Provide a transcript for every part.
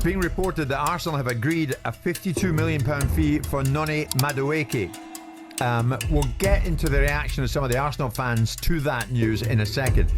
It's being reported that Arsenal have agreed a £52 million fee for Noni Madueke. We'll get into the reaction of some of the Arsenal fans to that news in a second.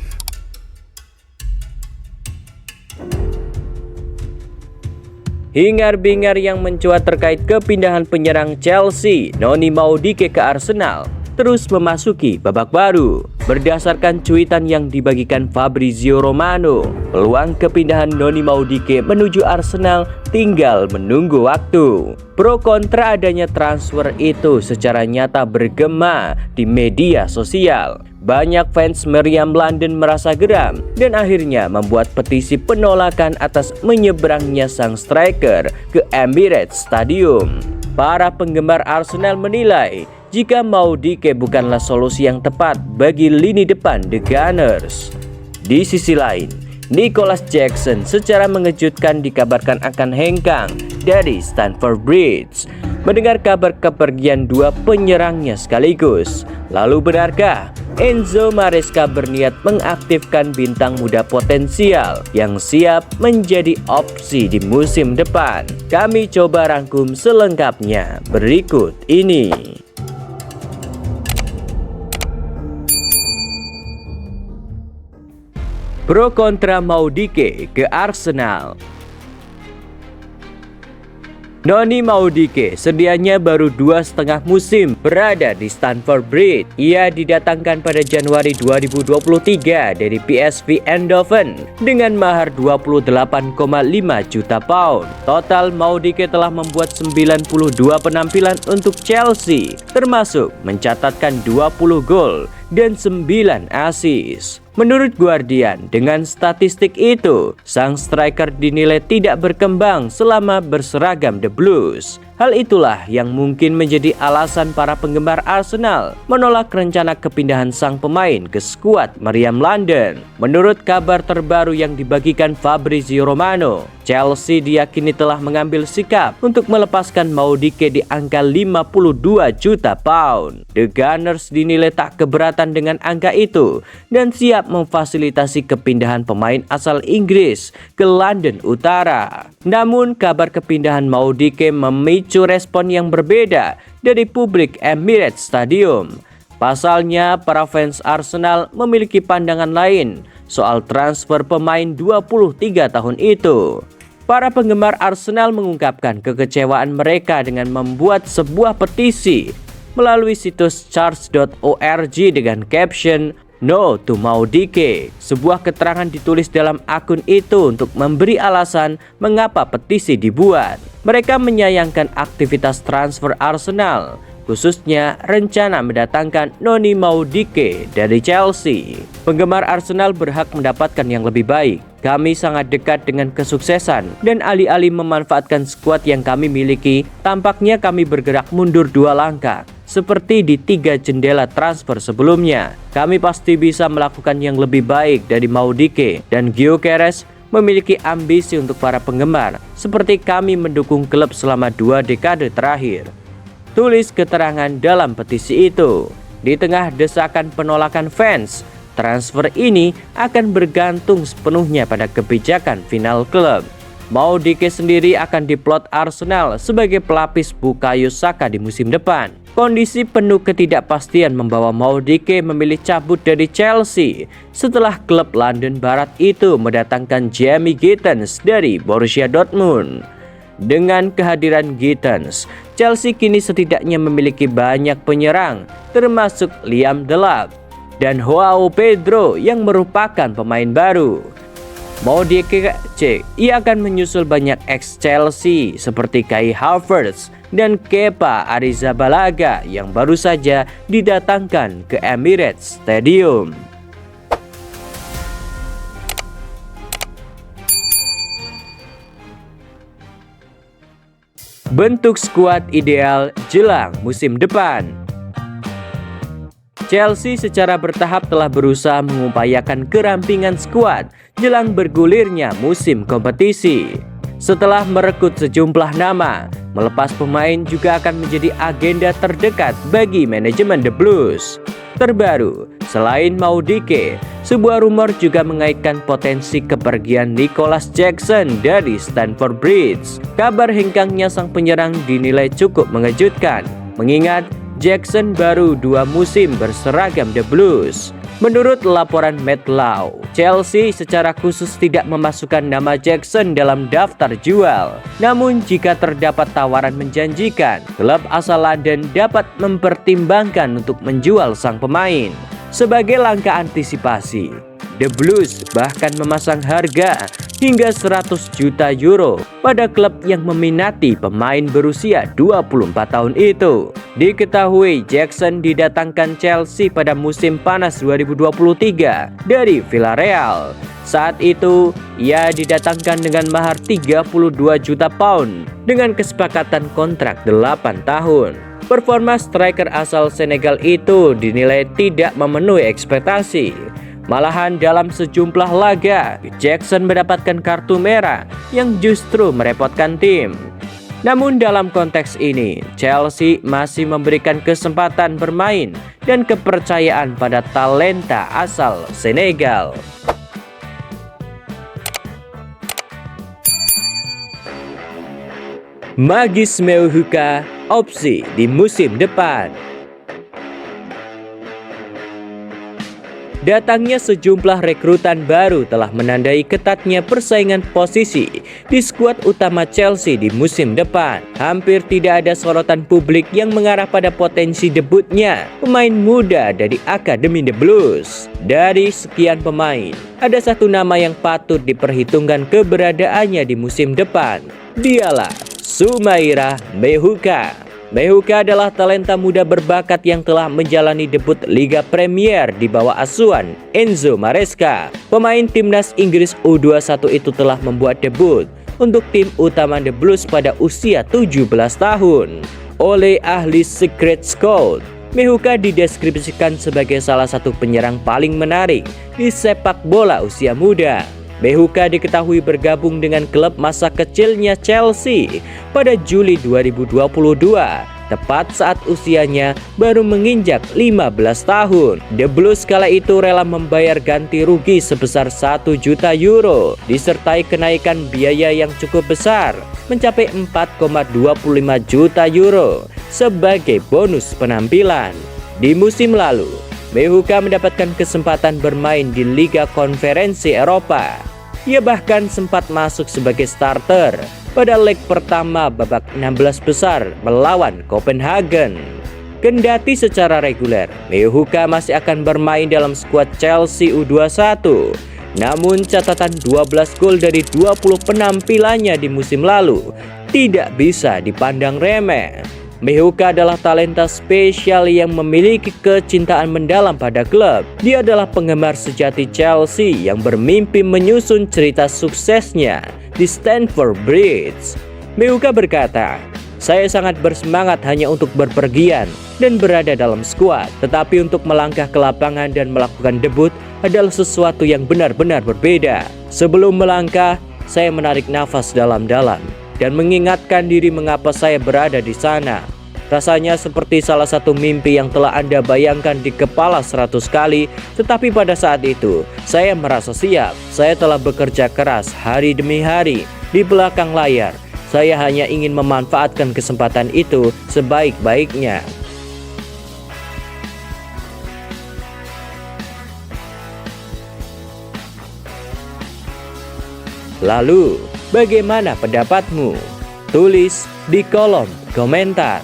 Hingar-bingar yang mencuat terkait kepindahan penyerang Chelsea Noni Madueke ke Arsenal terus memasuki babak baru. Berdasarkan cuitan yang dibagikan Fabrizio Romano, peluang kepindahan Noni Madueke menuju Arsenal tinggal menunggu waktu. Pro kontra adanya transfer itu secara nyata bergema di media sosial. Banyak fans meriam London merasa geram dan akhirnya membuat petisi penolakan atas menyeberangnya sang striker ke Emirates Stadium. Para penggemar Arsenal menilai jika Madueke bukanlah solusi yang tepat bagi lini depan The Gunners. Di sisi lain, Nicholas Jackson secara mengejutkan dikabarkan akan hengkang dari Stamford Bridge. Mendengar kabar kepergian dua penyerangnya sekaligus, lalu benarkah Enzo Maresca berniat mengaktifkan bintang muda potensial yang siap menjadi opsi di musim depan? Kami coba rangkum selengkapnya berikut ini. Pro kontra Madueke ke Arsenal. Noni Madueke sedianya baru 2,5 musim berada di Stamford Bridge. Ia didatangkan pada Januari 2023 dari PSV Eindhoven dengan mahar 28,5 juta pound. Total Madueke telah membuat 92 penampilan untuk Chelsea, termasuk mencatatkan 20 gol dan 9 assist. Menurut Guardian, dengan statistik itu, sang striker dinilai tidak berkembang selama berseragam The Blues. Hal itulah yang mungkin menjadi alasan para penggemar Arsenal menolak rencana kepindahan sang pemain ke skuad meriam London. Menurut kabar terbaru yang dibagikan Fabrizio Romano, Chelsea diyakini telah mengambil sikap untuk melepaskan Madueke di angka 52 juta pound. The Gunners dinilai tak keberatan dengan angka itu dan siap memfasilitasi kepindahan pemain asal Inggris ke London Utara. Namun kabar kepindahan Madueke memicu respon yang berbeda dari publik Emirates Stadium. Pasalnya, para fans Arsenal memiliki pandangan lain soal transfer pemain 23 tahun itu. Para penggemar Arsenal mengungkapkan kekecewaan mereka dengan membuat sebuah petisi melalui situs charge.org dengan caption "No to Madueke". Sebuah keterangan ditulis dalam akun itu untuk memberi alasan mengapa petisi dibuat. Mereka menyayangkan aktivitas transfer Arsenal, khususnya rencana mendatangkan Noni Madueke dari Chelsea. Penggemar Arsenal berhak mendapatkan yang lebih baik. Kami sangat dekat dengan kesuksesan dan alih-alih memanfaatkan skuad yang kami miliki, tampaknya kami bergerak mundur 2 langkah. Seperti di 3 jendela transfer sebelumnya, kami pasti bisa melakukan yang lebih baik dari Madueke, dan Gyökeres memiliki ambisi untuk para penggemar, seperti kami mendukung klub selama 2 dekade terakhir. Tulis keterangan dalam petisi itu. Di tengah desakan penolakan fans, transfer ini akan bergantung sepenuhnya pada kebijakan final klub. Madueke sendiri akan diplot Arsenal sebagai pelapis Bukayo Saka di musim depan. Kondisi penuh ketidakpastian membawa Madueke memilih cabut dari Chelsea setelah klub London Barat itu mendatangkan Jamie Gittens dari Borussia Dortmund. Dengan kehadiran Gittens, Chelsea kini setidaknya memiliki banyak penyerang, termasuk Liam Delap dan Joao Pedro yang merupakan pemain baru. Madueke ia akan menyusul banyak ex-Chelsea seperti Kai Havertz dan Kepa Arrizabalaga yang baru saja didatangkan ke Emirates Stadium. Bentuk skuad ideal jelang musim depan. Chelsea secara bertahap telah berusaha mengupayakan kerampingan skuad jelang bergulirnya musim kompetisi. Setelah merekrut sejumlah nama, melepas pemain juga akan menjadi agenda terdekat bagi manajemen The Blues. Terbaru, selain Maudike, sebuah rumor juga mengaitkan potensi kepergian Nicholas Jackson dari Stamford Bridge. Kabar hengkangnya sang penyerang dinilai cukup mengejutkan, mengingat Jackson baru 2 musim berseragam The Blues. Menurut laporan Matt Law, Chelsea secara khusus tidak memasukkan nama Jackson dalam daftar jual. Namun jika terdapat tawaran menjanjikan, klub asal London dapat mempertimbangkan untuk menjual sang pemain. Sebagai langkah antisipasi, The Blues bahkan memasang harga hingga 100 juta euro pada klub yang meminati pemain berusia 24 tahun itu. Diketahui Jackson didatangkan Chelsea pada musim panas 2023 dari Villarreal. Saat itu, ia didatangkan dengan mahar 32 juta pound dengan kesepakatan kontrak 8 tahun. Performa striker asal Senegal itu dinilai tidak memenuhi ekspektasi. Malahan dalam sejumlah laga, Jackson mendapatkan kartu merah yang justru merepotkan tim. Namun dalam konteks ini, Chelsea masih memberikan kesempatan bermain dan kepercayaan pada talenta asal Senegal. Magis Meuhuka opsi di musim depan. Datangnya sejumlah rekrutan baru telah menandai ketatnya persaingan posisi di skuad utama Chelsea di musim depan. Hampir tidak ada sorotan publik yang mengarah pada potensi debutnya pemain muda dari Akademi The Blues. Dari sekian pemain, ada satu nama yang patut diperhitungkan keberadaannya di musim depan. Dialah Soumaïra Meuhuka. Meuhuka adalah talenta muda berbakat yang telah menjalani debut Liga Premier di bawah asuhan Enzo Maresca. Pemain timnas Inggris U21 itu telah membuat debut untuk tim utama The Blues pada usia 17 tahun. Oleh ahli Secret Scout, Meuhuka dideskripsikan sebagai salah satu penyerang paling menarik di sepak bola usia muda. Meuhuka diketahui bergabung dengan klub masa kecilnya Chelsea pada Juli 2022, tepat saat usianya baru menginjak 15 tahun. The Blues kala itu rela membayar ganti rugi sebesar 1 juta euro, disertai kenaikan biaya yang cukup besar, mencapai 4,25 juta euro sebagai bonus penampilan. Di musim lalu, Meuhuka mendapatkan kesempatan bermain di Liga Konferensi Eropa. Ia bahkan sempat masuk sebagai starter pada leg pertama babak 16 besar melawan Copenhagen. Kendati secara reguler, Meuhuka masih akan bermain dalam skuad Chelsea U21. Namun catatan 12 gol dari 20 penampilannya di musim lalu tidak bisa dipandang remeh. Meuhuka adalah talenta spesial yang memiliki kecintaan mendalam pada klub. Dia adalah penggemar sejati Chelsea yang bermimpi menyusun cerita suksesnya di Stamford Bridge. Meuhuka berkata, "Saya sangat bersemangat hanya untuk berpergian dan berada dalam skuad, tetapi untuk melangkah ke lapangan dan melakukan debut adalah sesuatu yang benar-benar berbeda. Sebelum melangkah, saya menarik nafas dalam-dalam dan mengingatkan diri mengapa saya berada di sana. Rasanya seperti salah satu mimpi yang telah Anda bayangkan di kepala 100 kali, tetapi pada saat itu, saya merasa siap. Saya telah bekerja keras hari demi hari di belakang layar. Saya hanya ingin memanfaatkan kesempatan itu sebaik-baiknya." Lalu, bagaimana pendapatmu? Tulis di kolom komentar.